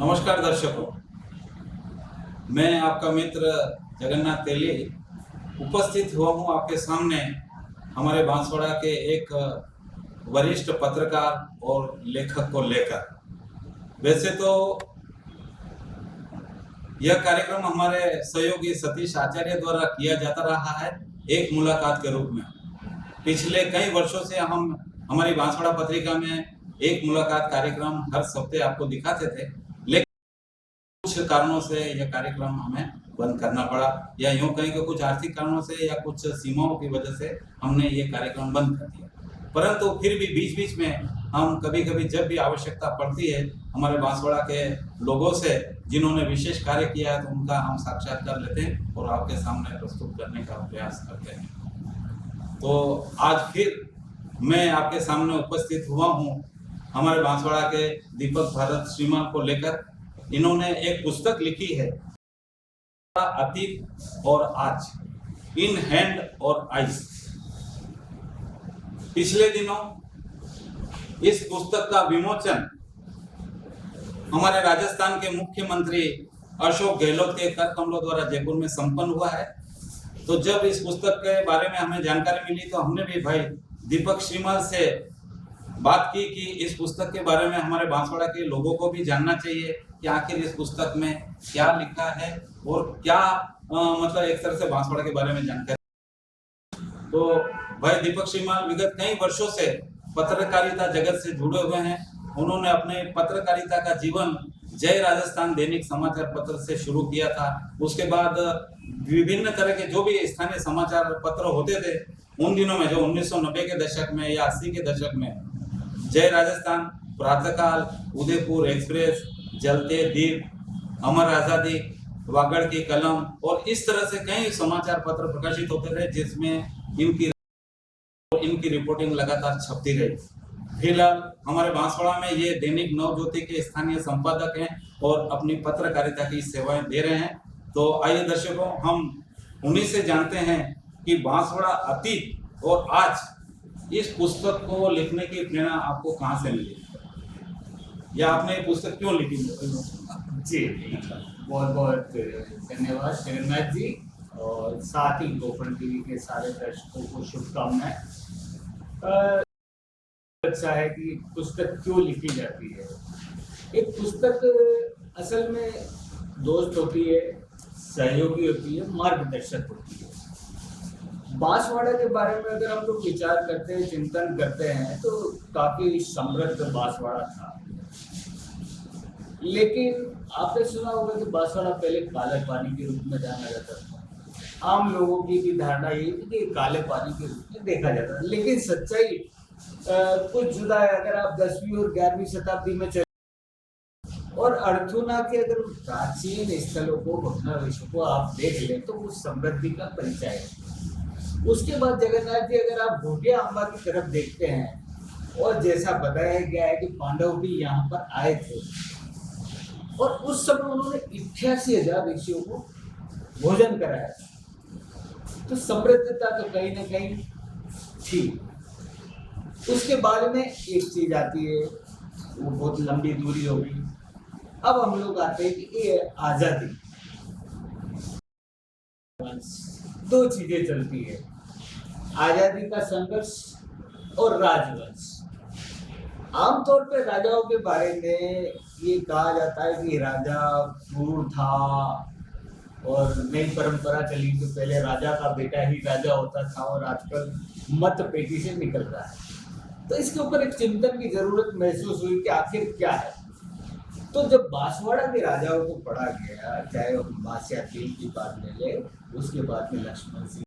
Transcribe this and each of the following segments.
नमस्कार दर्शकों, मैं आपका मित्र जगन्नाथ तेली उपस्थित हुआ हूँ आपके सामने हमारे बांसवाड़ा के एक वरिष्ठ पत्रकार और लेखक को लेकर। वैसे तो यह कार्यक्रम हमारे सहयोगी सतीश आचार्य द्वारा किया जाता रहा है एक मुलाकात के रूप में। पिछले कई वर्षों से हम हमारी बांसवाड़ा पत्रिका में एक मुलाकात कार्यक्रम हर हफ्ते आपको दिखाते थे, लेकिन कुछ कारणों से यह कार्यक्रम हमें बंद करना पड़ा, या यूं कहें कि कुछ आर्थिक कारणों से या कुछ सीमाओं की वजह से हमने ये कार्यक्रम बंद कर दिया। परंतु फिर भी बीच बीच में हम कभी कभी जब भी आवश्यकता पड़ती है हमारे बांसवाड़ा के लोगों से जिन्होंने विशेष कार्य किया है तो उनका हम साक्षात्कार लेते हैं और आपके सामने प्रस्तुत करने का प्रयास करते हैं। तो आज फिर मैं आपके सामने उपस्थित हुआ हूँ हमारे बांसवाड़ा के दीपक भारत श्रीमान को लेकर। इन्होंने एक पुस्तक लिखी है, अतीत और आज, इन हैंड और आइज। पिछले दिनों इस पुस्तक का विमोचन हमारे राजस्थान के मुख्यमंत्री अशोक गहलोत के कर कमलों द्वारा जयपुर में संपन्न हुआ है। तो जब इस पुस्तक के बारे में हमें जानकारी मिली तो हमने भी भाई दीपक श्रीमान से बात की कि इस पुस्तक के बारे में हमारे बांसवाड़ा के लोगों को भी जानना चाहिए कि आखिर इस पुस्तक में क्या लिखा है और क्या मतलब एक तरह से बांसवाड़ा के बारे में जानकारी। तो भाई दीपक श्रीमान विगत कई वर्षों से पत्रकारिता जगत से जुड़े हुए हैं। उन्होंने अपने पत्रकारिता का जीवन जय राजस्थान दैनिक समाचार पत्र से शुरू किया था। उसके बाद विभिन्न तरह के जो भी स्थानीय समाचार पत्र होते थे उन दिनों में, जो 1990 के दशक में या 80 के दशक में, जय राजस्थान, प्रातःकाल, उदयपुर एक्सप्रेस, जलते दीप, अमर आजादी, वागड़ की कलम और इस तरह से कई समाचार पत्र प्रकाशित होते थे जिसमें इनकी रिपोर्टिंग लगातार छपती रही। फिलहाल हमारे बांसवाड़ा में ये दैनिक नवज्योति के स्थानीय संपादक हैं और अपनी पत्रकारिता की सेवाएं दे रहे हैं। तो आइए दर्शकों, हम उन्हीं से जानते हैं कि बांसवाड़ा अतीत और आज इस पुस्तक को लिखने की प्रेरणा आपको कहाँ से मिली, या आपने ये पुस्तक क्यों लिखी? जी बहुत बहुत धन्यवाद जगन्नाथ जी, और साथ ही गोपन टीवी के सारे दर्शकों को शुभकामनाएं। अच्छा है कि पुस्तक क्यों लिखी जाती है। एक पुस्तक असल में दोस्त होती है, सहयोगी होती है, मार्गदर्शक होती है। बांसवाड़ा के बारे में अगर हम लोग विचार करते हैं, चिंतन करते हैं तो काफी समृद्ध बांसवाड़ा था। लेकिन आपने सुना होगा कि बांसवाड़ा पहले काले पानी के रूप में जाना जाता था। आम लोगों की भी धारणा ये थी कि काले पानी के रूप में देखा जाता था, लेकिन सच्चाई कुछ जुदा है। अगर आप 10वीं और 11वीं शताब्दी में चले और अर्थुना के अगर प्राचीन स्थलों को, भग्नावशेषों को आप देख लें तो उस समृद्धि का परिचय है। उसके बाद जगन्नाथ जी, अगर आप भोटिया अम्बा की तरफ देखते हैं, और जैसा बताया गया है कि पांडव भी यहाँ पर आए थे और उस समय उन्होंने 88,000 ऋषियों को भोजन कराया था। तो समृद्धता तो कहीं ना कहीं थी। उसके बाद में एक चीज आती है, वो बहुत लंबी दूरी होगी। अब हम लोग आते हैं कि ये आजादी, दो चीजें चलती है, आजादी का संघर्ष और राजवंश। आमतौर पे राजाओं के बारे में ये कहा जाता है कि राजा क्रूर था, और नई परंपरा चली तो पहले राजा का बेटा ही राजा होता था, और आजकल मत पेटी से निकल रहा है। तो इसके ऊपर एक चिंतन की जरूरत महसूस हुई कि आखिर क्या है। तो जब बांसवाड़ा के राजाओं को पढ़ा गया, चाहे हम बादशाह तीन की बात ले ले, उसके बाद में लक्ष्मण सिंह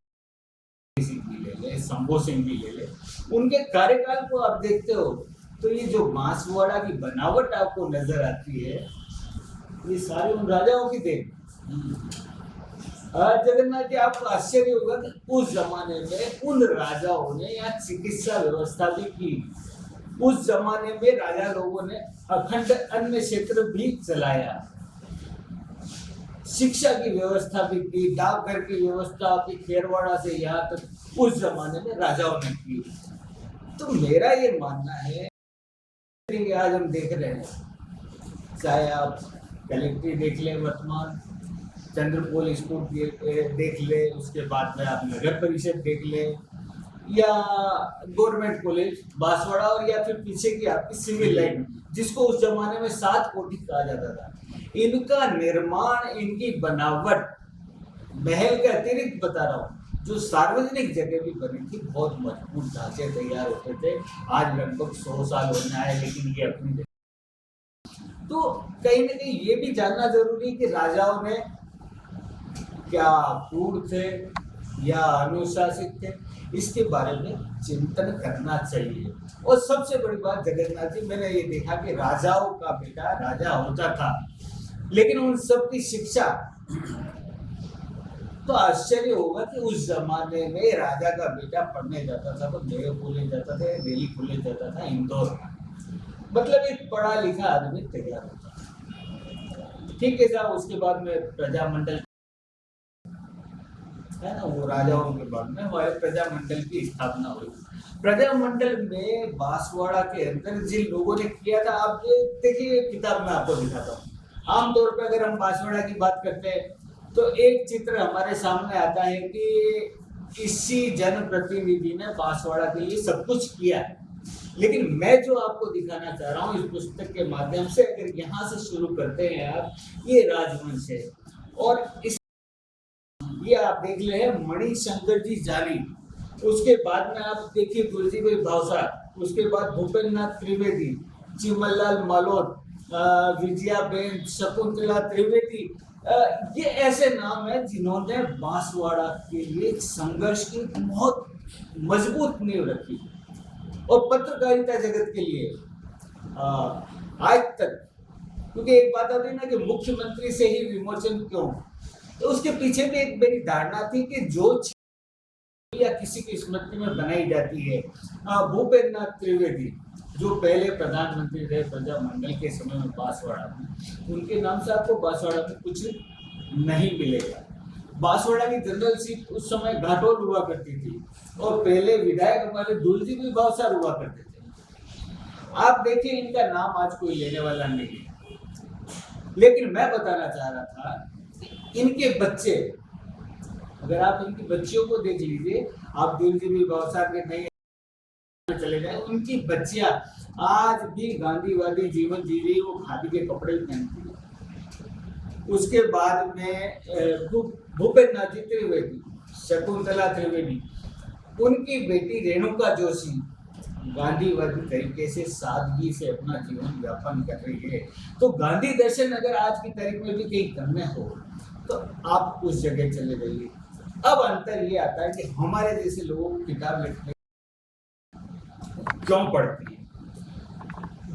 भी ले ले, शंभू सिंह भी ले ले, उनके कार्यकाल को आप देखते हो तो ये जो बांसवाड़ा की बनावट आपको नजर आती है, ये सारे उन राजाओं की देन। जगन्नाथ जी, आपको आश्चर्य होगा कि उस जमाने में उन राजाओं ने यहाँ चिकित्सा व्यवस्था भी की। उस जमाने में राजा लोगों ने अखंड अन्न क्षेत्र भी चलाया, शिक्षा की व्यवस्था भी की, डाकघर की व्यवस्था की, खेरवाड़ा से यहाँ तक उस जमाने में राजाओं ने की। तो मेरा ये मानना है कि आज हम देख रहे हैं, चाहे आप कलेक्ट्री देख ले वर्तमान, चंद्रपोल स्कूल देख ले, उसके बाद में आप नगर परिषद देख ले, या गवर्नमेंट कॉलेज बांसवाड़ा, और या फिर पीछे की आपकी सिविल लाइन जिसको उस जमाने में 7 कोठी कहा जाता था। इनका निर्माण, इनकी बनावट, महल के अतिरिक्त बता रहा हूँ, जो सार्वजनिक जगह भी बनी थी, बहुत मजबूत ढांचे तैयार होते थे। आज लगभग 100 साल होने आए, लेकिन ये अपनी जगह। तो कहीं ना कहीं ये भी जानना जरूरी है कि राजाओं ने क्या क्रूर थे या अनुशासित थे, इसके बारे में चिंतन करना चाहिए। और सबसे बड़ी बात जगन्नाथ जी, मैंने ये देखा कि राजाओं का बेटा राजा होता था, लेकिन उन सब की शिक्षा, तो आश्चर्य होगा कि उस जमाने में राजा का बेटा पढ़ने जाता था तो मेयो कॉलेज जाता था, दिल्ली कॉलेज जाता था, इंदौर, मतलब एक पढ़ा लिखा आदमी तैयार होता था। ठीक है साहब, उसके बाद में प्रजामंडल है ना, वो राजाओं के बाद में हमारे प्रजामंडल की स्थापना हुई। प्रजामंडल में बांसवाड़ा के अंदर जिन लोगों ने किया था, आप देखिए किताब में आपको दिखाता हूँ। आमतौर पर अगर हम बांसवाड़ा की बात करते हैं तो एक चित्र हमारे सामने आता है कि इसी जनप्रतिनिधि ने बांसवाड़ा के लिए सब कुछ किया। लेकिन मैं जो आपको दिखाना चाह रहा हूँ इस पुस्तक के माध्यम से, अगर यहाँ से शुरू करते हैं आप, ये राजवंश है। और इस ये आप देख ले है मणिशंकर जी जानी, उसके बाद में आप देखिए तुलसीबाई भावसार, उसके बाद भूपेंद्र नाथ त्रिवेदी, चिमनलाल मालोद, विजयाबेन, शकुंतला त्रिवेदी, ये ऐसे नाम हैं जिन्होंने बांसवाड़ा के लिए संघर्ष की बहुत मजबूत नींव रखी। और पत्रकारिता जगत के लिए आज तक, क्योंकि एक बात आती है ना कि मुख्यमंत्री से ही विमोचन क्यों, तो उसके पीछे भी एक मेरी धारणा थी कि जो या किसी की स्मृति में बनाई जाती है। भूपेंद्र नाथ त्रिवेदी जो पहले प्रधानमंत्री थे प्रजामंडल के समय में बांसवाड़ा में, उनके नाम से आपको बांसवाड़ा में कुछ नहीं मिलेगा। बांसवाड़ा की जनरल सीट उस समय घाटोल हुआ करती थी, और पहले विधायक हमारे तुलसीबाई भावसार हुआ करते थे। आप देखिए इनका नाम आज कोई लेने वाला नहीं है, लेकिन मैं बताना चाह रहा था इनके बच्चे, अगर आप इनकी बच्चियों को देख लीजिए, आप तुलसीबाई भावसार के नहीं चले जाए, उनकी बच्चियां आज भी गांधीवादी जीवन जी रही, वो खादी के कपड़े पहनती है। उसके बाद में भूपेंद्र नाथ जी त्रिवेदी, शकुंतला त्रिवेदी, उनकी बेटी रेणुका जोशी गांधीवादी तरीके से सादगी से अपना जीवन व्यापन कर रही है। तो गांधी दर्शन अगर आज की तारीख में भी कहीं करने हो तो आप उस जगह चले जाइए। अब अंतर ये आता है कि हमारे जैसे लोगों को किताब लिखने क्यों पढ़ती है,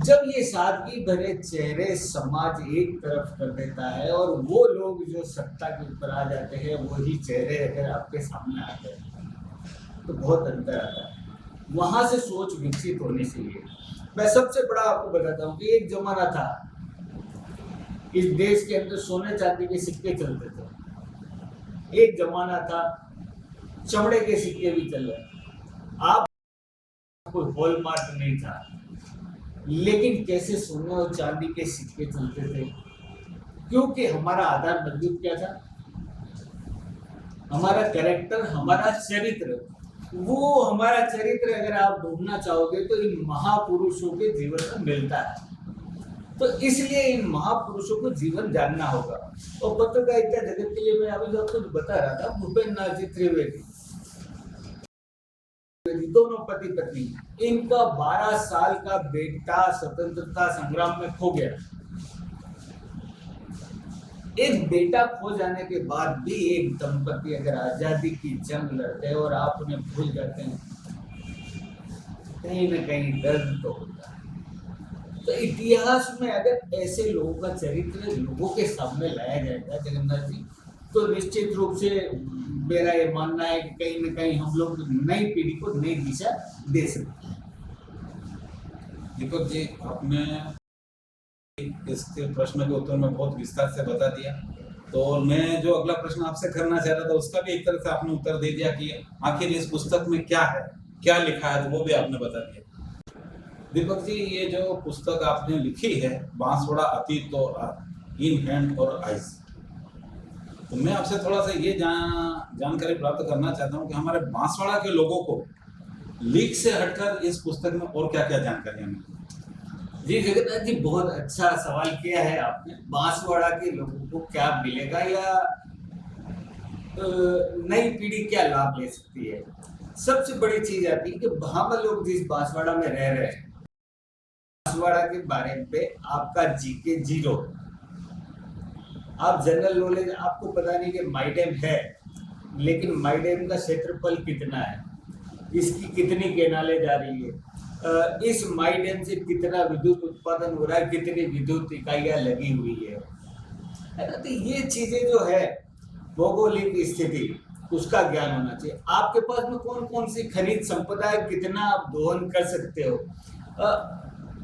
जब ये सादगी भरे चेहरे समाज एक तरफ कर देता है और वो लोग जो सत्ता के ऊपर आ जाते हैं वही चेहरे अगर आपके सामने आते हैं तो बहुत अंतर आता है। वहां से सोच विकसित होनी चाहिए। मैं सबसे बड़ा आपको बताता हूँ कि एक जमाना था इस देश के अंदर सोने चांदी के सिक्के चलते थे, एक जमाना था चमड़े के सिक्के भी चल रहे। आप कोई हॉलमार्क नहीं था, लेकिन कैसे सोने और चांदी के सिक्के चलते थे, क्योंकि हमारा आधार मजबूत क्या था, हमारा कैरेक्टर, हमारा चरित्र। वो हमारा चरित्र अगर आप ढूंढना चाहोगे तो इन महापुरुषों के जीवन में मिलता है। तो इसलिए इन महापुरुषों को जीवन जानना होगा। और पत्रकारिता जगत के लिए मैं अभी आपको बता रहा था, भूपेंद्र नाथ जी त्रिवेदी दोनों पति पत्नी, इनका 12 साल का बेटा स्वतंत्रता संग्राम में खो गया। एक बेटा खो जाने के बाद भी एक दंपति अगर आजादी की जंग लड़ते हैं और आप उन्हें भूल जाते हैं, कहीं ना कहीं दर्द तो होता है। तो इतिहास में अगर ऐसे लोगों का चरित्र लोगों के सामने लाया जाएगा जगन्नाथ जी, तो निश्चित रूप से मेरा ये मानना है कि कहीं ना कहीं हम लोग नई पीढ़ी को नई दिशा दे सकते हैं। दीपक जी, आपने इसके प्रश्न के उत्तर में बहुत विस्तार से बता दिया। तो मैं जो अगला प्रश्न आपसे करना चाह रहा था उसका भी एक तरह से आपने उत्तर दे दिया कि आखिर इस पुस्तक में क्या है, क्या लिखा है, तो वो भी आपने बता दिया। दीपक जी, ये जो पुस्तक आपने लिखी है बांसवाड़ा अतीत तो आज, इन हैंड और आइज। तो मैं आपसे थोड़ा सा ये जानकारी प्राप्त करना चाहता हूँ कि हमारे बांसवाड़ा के लोगों को लीक से हटकर इस पुस्तक में और क्या क्या जानकारियां मिली। जी जगन्नाथ जी, बहुत अच्छा सवाल किया है आपने। बांसवाड़ा के लोगों को क्या मिलेगा या नई पीढ़ी क्या लाभ ले सकती है। सबसे बड़ी चीज आती है कि हम लोग जिस बांसवाड़ा में रह रहे हैं, बांसवाड़ा के बारे में आपका जीके जीरो, आप जनरल नॉलेज आपको पता नहीं कि माई डैम है, लेकिन माई डैम का क्षेत्रफल कितना है, इसकी कितनी केनालें जा रही है, इस माई डैम से कितना विद्युत उत्पादन हो रहा है, कितनी विद्युत इकाइयां लगी हुई है ना। तो ये चीजें जो है भौगोलिक स्थिति, उसका ज्ञान होना चाहिए। आपके पास में कौन कौन सी खनिज संपदा है, कितना आप दोहन कर सकते हो,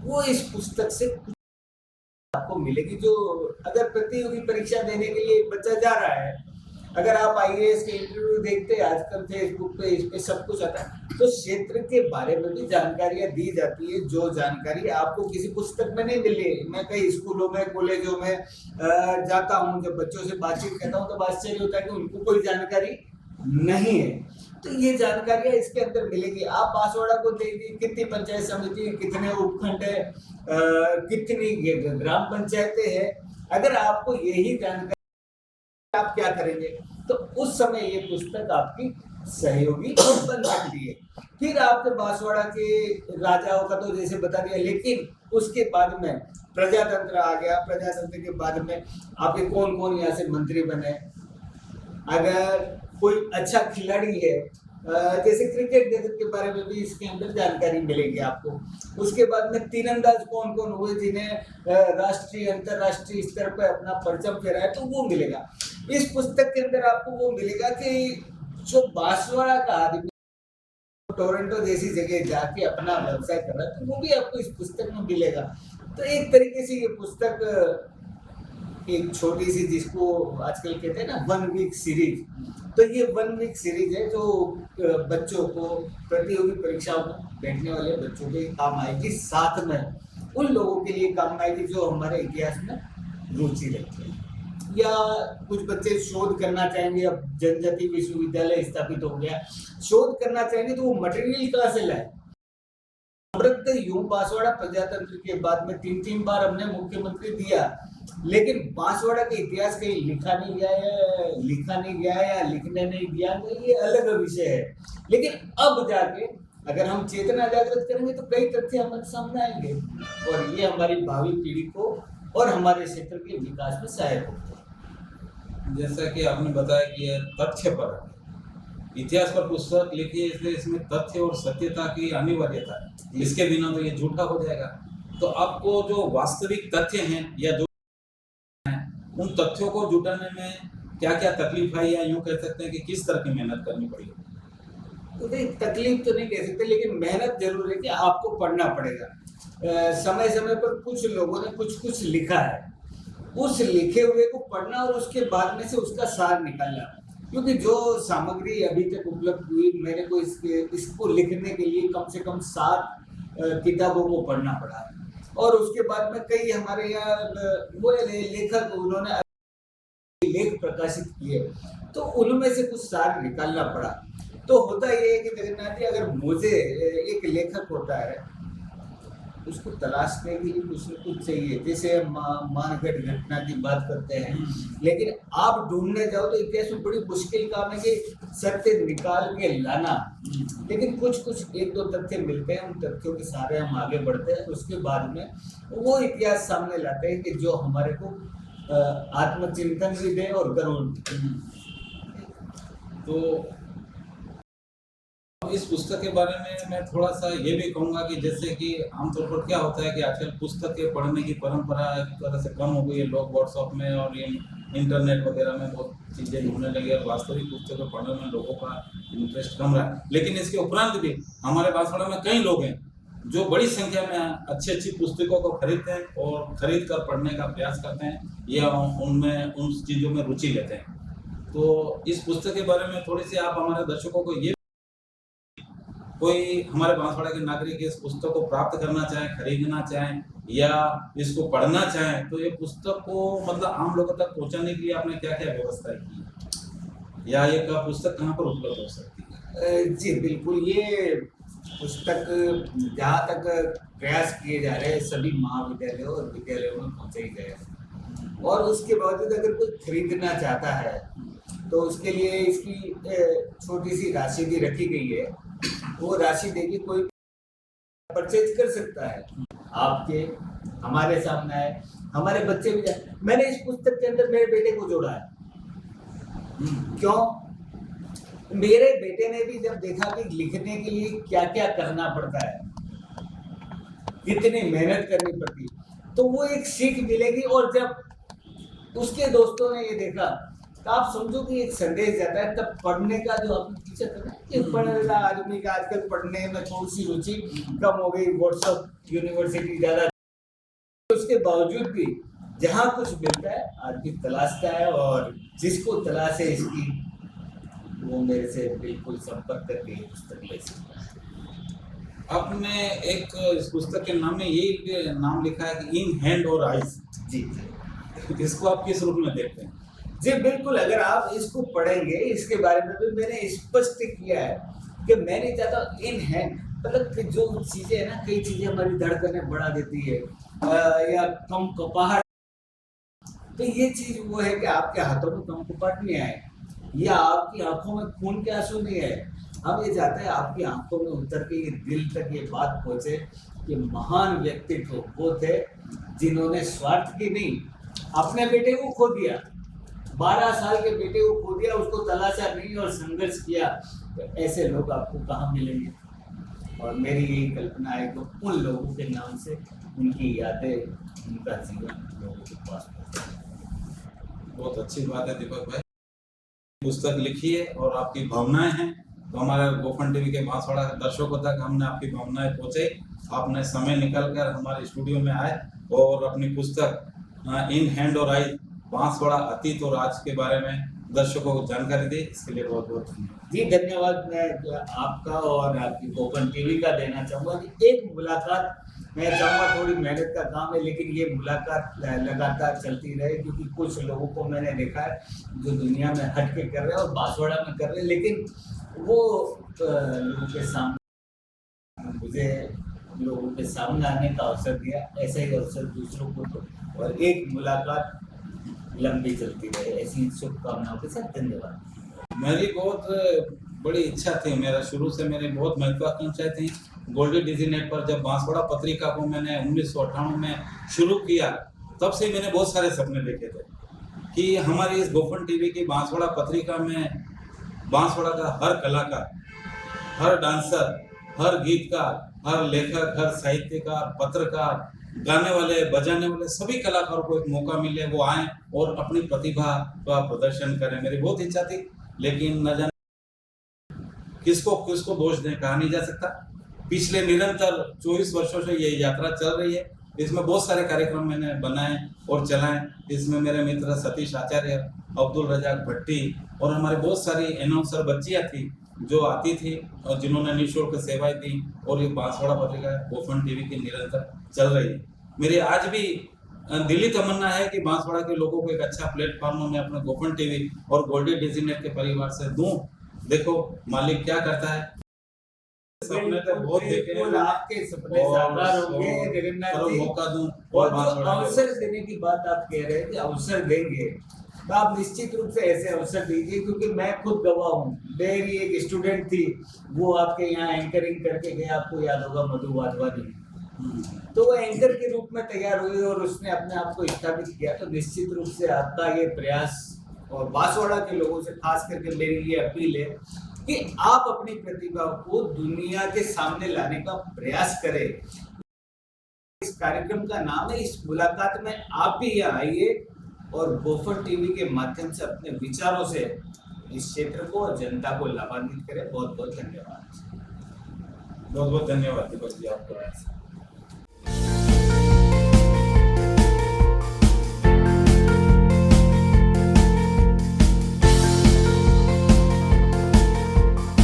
वो इस पुस्तक से आपको मिलेगी। जो अगर प्रतियोगी परीक्षा देने के लिए बच्चा जा रहा है, अगर आप आईएएस के इंटरव्यू देखते हैं आजकल फेसबुक पे, इस पे सब कुछ आता है, तो क्षेत्र के बारे में भी जानकारियां दी जाती है, जो जानकारी आपको किसी पुस्तक में नहीं मिली। मैं कई स्कूलों में, कॉलेजों में जाता हूँ, जब बच्चों से बातचीत करता हूँ तो आश्चर्य होता है कि उनको कोई जानकारी नहीं है। तो ये जानकारियां इसके अंदर मिलेगी। आप बांसवाड़ा को देखिए, कितनी पंचायत समिति, कितने उपखंड है, कितनी ग्राम पंचायतें हैं। अगर आपको यही जानकारी, आप क्या करेंगे, तो उस समय ये पुस्तक आपकी सहयोगी बन सकती है। फिर आपके बांसवाड़ा के राजाओं का तो जैसे बता दिया, लेकिन उसके बाद में प्रजातंत्र आ गया। प्रजातंत्र के बाद में आपके कौन कौन यहाँ से मंत्री बने, अगर कोई अच्छा खिलाड़ी है, जैसे क्रिकेट जगत के बारे में भी इसके अंदर जानकारी मिलेगी आपको। उसके बाद में तीरंदाज कौन कौन हुए जिन्हें राष्ट्रीय अंतरराष्ट्रीय स्तर पर अपना परचम फहराया, तो वो मिलेगा। इस पुस्तक के अंदर आपको वो मिलेगा कि जो बांसवाड़ा का आदमी टोरंटो जैसी जगह जाके अपना व्यवसाय कर रहा है, तो वो भी आपको इस पुस्तक में मिलेगा। तो एक तरीके से ये पुस्तक एक छोटी सी, जिसको आजकल कहते हैं ना 1 वीक सीरीज, तो ये 1 वीक सीरीज है जो बच्चों को, प्रतियोगी परीक्षाओं में बैठने वाले बच्चों के काम आएगी। साथ में उन लोगों के लिए काम आएगी जो हमारे इतिहास में रुचि रखते हैं, या कुछ बच्चे शोध करना चाहेंगे। अब जनजाति विश्वविद्यालय स्थापित हो गया, शोध करना चाहेंगे तो वो मटेरियल कहाँ से लाए। समृद्ध यूं बांसवाड़ा प्रजातंत्र के बाद में 3 बार हमने मुख्यमंत्री दिया, लेकिन बांसवाड़ा के इतिहास कहीं लिखा नहीं गया है या लिखने नहीं दिया, तो ये अलग विषय है। लेकिन अब जाके अगर हम चेतना जागृत करेंगे तो कई तथ्य हमारे सामने आएंगे, और ये हमारी भावी पीढ़ी को और हमारे क्षेत्र के विकास में सहायक होगा। जैसा कि आपने बताया कि ये तथ्य पर इतिहास पर पुस्तक लिखी है, इसलिए इसमें तथ्य और सत्यता की अनिवार्यता है। इसके बिना तो ये झूठा हो जाएगा। तो आपको जो वास्तविक तथ्य हैं या जो उन तथ्यों को जुटाने में क्या क्या तकलीफ आई, या यूं कह सकते हैं कि किस तरह की मेहनत करनी पड़ी? तो नहीं, तकलीफ तो नहीं कह सकते, लेकिन मेहनत जरूर है कि आपको पढ़ना पड़ेगा। समय समय पर कुछ लोगों ने कुछ लिखा है, उस लिखे हुए को पढ़ना और उसके बाद में से उसका सार निकालना। क्योंकि जो सामग्री अभी तक उपलब्ध हुई, मेरे को इसको लिखने के लिए कम से कम 7 किताबों को पढ़ना पड़ा, और उसके बाद में कई हमारे यहाँ वो लेखक, उन्होंने लेख प्रकाशित किए, तो उनमें से कुछ सार निकालना पड़ा। तो होता ये है कि जगन्नाथ जी, अगर मुझे एक लेखक होता है, उसको तलाशने के लिए कुछ न कुछ चाहिए। जैसे मानगढ़ घटना की बात करते हैं, लेकिन आप ढूंढने जाओ तो इतिहास में बड़ी मुश्किल काम है कि सत्य निकाल के लाना। लेकिन कुछ 1-2 तथ्य मिलते हैं, उन तथ्यों के सहारे हम आगे बढ़ते हैं। उसके बाद में वो इतिहास सामने लाते हैं कि जो हमारे को आत्मचिंतन भी दे और गर्व। तो इस पुस्तक के बारे में मैं थोड़ा सा ये भी कहूँगा कि जैसे कि आमतौर पर क्या होता है कि आजकल पुस्तकें पढ़ने की परंपरा एक तरह से कम हो गई है। लोग व्हाट्सएप में और ये इंटरनेट वगैरह में बहुत चीज़ें ढूंढने लगे, और वास्तविक पुस्तकें पढ़ने में लोगों का इंटरेस्ट कम रहा है। लेकिन इसके उपरांत भी हमारे बांसवाड़ा में कई लोग हैं जो बड़ी संख्या में अच्छी पुस्तकों को खरीदते हैं और खरीद कर पढ़ने का प्रयास करते हैं, या उनमें उन चीज़ों में रुचि लेते हैं। तो इस पुस्तक के बारे में थोड़ी सी आप हमारे दर्शकों को ये, कोई हमारे बांसवाड़ा के नागरिक इस पुस्तक को प्राप्त करना चाहें, खरीदना चाहें, या इसको पढ़ना चाहें तो ये पुस्तक को मतलब आम लोगों तक पहुंचाने के लिए आपने क्या क्या व्यवस्था की है? या ये पुस्तक कहाँ पर उपलब्ध हो सकती है? जी बिल्कुल, ये पुस्तक जहाँ तक प्रयास किए जा रहे हैं सभी महाविद्यालयों और विद्यालयों में पहुँचाई जाए, और उसके बावजूद अगर कोई खरीदना चाहता है तो उसके लिए इसकी छोटी सी राशि भी रखी गई है। वो राशि देके कोई परचेज कर सकता है। आपके हमारे सामने है, हमारे बच्चे भी जाए। मैंने इस पुस्तक के अंदर मेरे बेटे को जोड़ा है। क्यों? मेरे बेटे ने भी जब देखा कि लिखने के लिए क्या क्या करना पड़ता है, कितनी मेहनत करनी पड़ती है, तो वो एक सीख मिलेगी। और जब उसके दोस्तों ने ये देखा तो आप समझो कि एक संदेश जाता है। तब पढ़ने का जो आपने पीछे करना है कि पढ़ने वाला आदमी का आजकल पढ़ने में थोड़ी सी रुचि कम हो गई, व्हाट्सएप यूनिवर्सिटी ज्यादा, उसके बावजूद भी जहाँ कुछ मिलता है आदमी तलाशता है, और जिसको तलाश है इसकी वो मेरे से बिल्कुल संपर्क करके ये पुस्तक ले सकता है। आपने एक इस पुस्तक के नाम में ये नाम लिखा है कि इन हैंड और आइज। जी इसको आप किस रूप में देखते हैं? जी बिल्कुल, अगर आप इसको पढ़ेंगे, इसके बारे में भी मैंने स्पष्ट किया है कि मैं नहीं चाहता इन हैंड, मतलब कि जो चीजें है ना, कई चीजें हमारी धड़कनें बढ़ा देती है या कम कपाहट, तो ये चीज वो है कि आपके हाथों में कम कपाहट नहीं आए या आपकी आंखों में खून के आंसू नहीं है। हम ये चाहते हैं आपकी आंखों में उतर के ये दिल तक ये बात पहुंचे कि महान व्यक्तित्व वो थे जिन्होंने स्वार्थ की नहीं, अपने बेटे को खो दिया, 12 साल के बेटे को खो दिया, उसको तलाशा नहीं और संघर्ष किया। तो ऐसे लोग आपको कहाँ मिलेंगे? और मेरी यही कल्पना है कि उन लोगों के नाम से उनकी यादें, उनका जीवन लोगों के पास पहुंचे। बहुत अच्छी बात है दीपक भाई। पुस्तक लिखी है और आपकी भावनाएं हैं, तो हमारे गोफन टीवी के बांसवाड़ा दर्शकों तक हमने आपकी भावनाएं पहुंचाई। आपने समय निकालकर हमारे स्टूडियो में आए और अपनी पुस्तक इन हैंड और आइज बांसवाड़ा अतीत और आज के बारे में दर्शकों को जानकारी दी, इसके लिए बहुत बहुत धन्यवाद। जी धन्यवाद। मैं आपका और आपकी गोपन टीवी का देना चाहूँगा कि एक मुलाकात, मैं चाहूँगा थोड़ी मेहनत का काम है लेकिन ये मुलाकात लगातार चलती रहे, क्योंकि कुछ लोगों को मैंने देखा है जो दुनिया में हट के कर रहे हैं और बांसवाड़ा में कर रहे हैं, लेकिन वो लोगों के सामने, मुझे लोगों के सामने आने का अवसर दिया, ऐसा ही अवसर दूसरों को दो और एक मुलाकात लंबी चलती रहे, ऐसी शुभकामनाओं के साथ धन्यवाद। मेरी बहुत बड़ी इच्छा थी, मेरा शुरू से मेरी बहुत महत्वाकांक्षाएं थी। गोल्डी डिजीनेट पर जब बांसवाड़ा पत्रिका को मैंने 1998 में शुरू किया, तब से मैंने बहुत सारे सपने देखे थे कि हमारी इस गोफन टीवी की बांसवाड़ा पत्रिका में बांसवाड़ा का हर कलाकार, हर डांसर, हर गीतकार, हर लेखक, हर साहित्यकार, पत्रकार, गाने वाले, बजाने वाले सभी कलाकारों को एक मौका मिले, वो आए और अपनी प्रतिभा का प्रदर्शन करें। मेरी बहुत इच्छा थी, लेकिन न जाने किसको किसको दोष दें, कहा नहीं जा सकता। पिछले निरंतर 24 वर्षों से ये यात्रा चल रही है, इसमें बहुत सारे कार्यक्रम मैंने बनाए और चलाए। इसमें मेरे मित्र सतीश आचार्य, अब्दुल रजाक भट्टी और हमारे बहुत सारी अनाउंसर बच्चियाँ थी जो आती थी और जिन्होंने निःशुल्क सेवाएं दी, और ये बांसवाड़ा पत्रिका गोफन टीवी की निरंतर चल रही है। मेरी आज भी दिली तमन्ना है कि बांसवाड़ा के लोगों को एक अच्छा प्लेटफॉर्म में अपने गोफन टीवी और गोल्डी डिजीनेट के परिवार से दूं। देखो मालिक क्या करता है। सपने तो बहुत देखे हैं, आपके सपने साकार होंगे जगन्नाथ जी। मौका दूं और जो अवसर देने की बात आप कह रहे हैं कि अवसर देंगे, तो आप निश्चित रूप से ऐसे अवसर दीजिए, क्योंकि मैं खुद गवाह हूँ। मेरी एक स्टूडेंट थी, वो आपके यहाँ एंकरिंग करके गए, आपको याद होगा, मधु वाधवानी। तो वो एंकर के रूप में तैयार हुई और उसने अपने आप को स्थापित किया। तो निश्चित रूप से आपका ये प्रयास और बांसवाड़ा के लोगों से खास करके मेरी ये अपील है कि आप अपनी प्रतिभा को दुनिया के सामने लाने का प्रयास करें। इस कार्यक्रम का नाम है इस मुलाकात में आप भी यहाँ आइए और गोफन टीवी के माध्यम से अपने विचारों से इस क्षेत्र को और जनता को लाभान्वित करें। बहुत बहुत धन्यवाद। बहुत बहुत धन्यवाद दीपक जी आपका।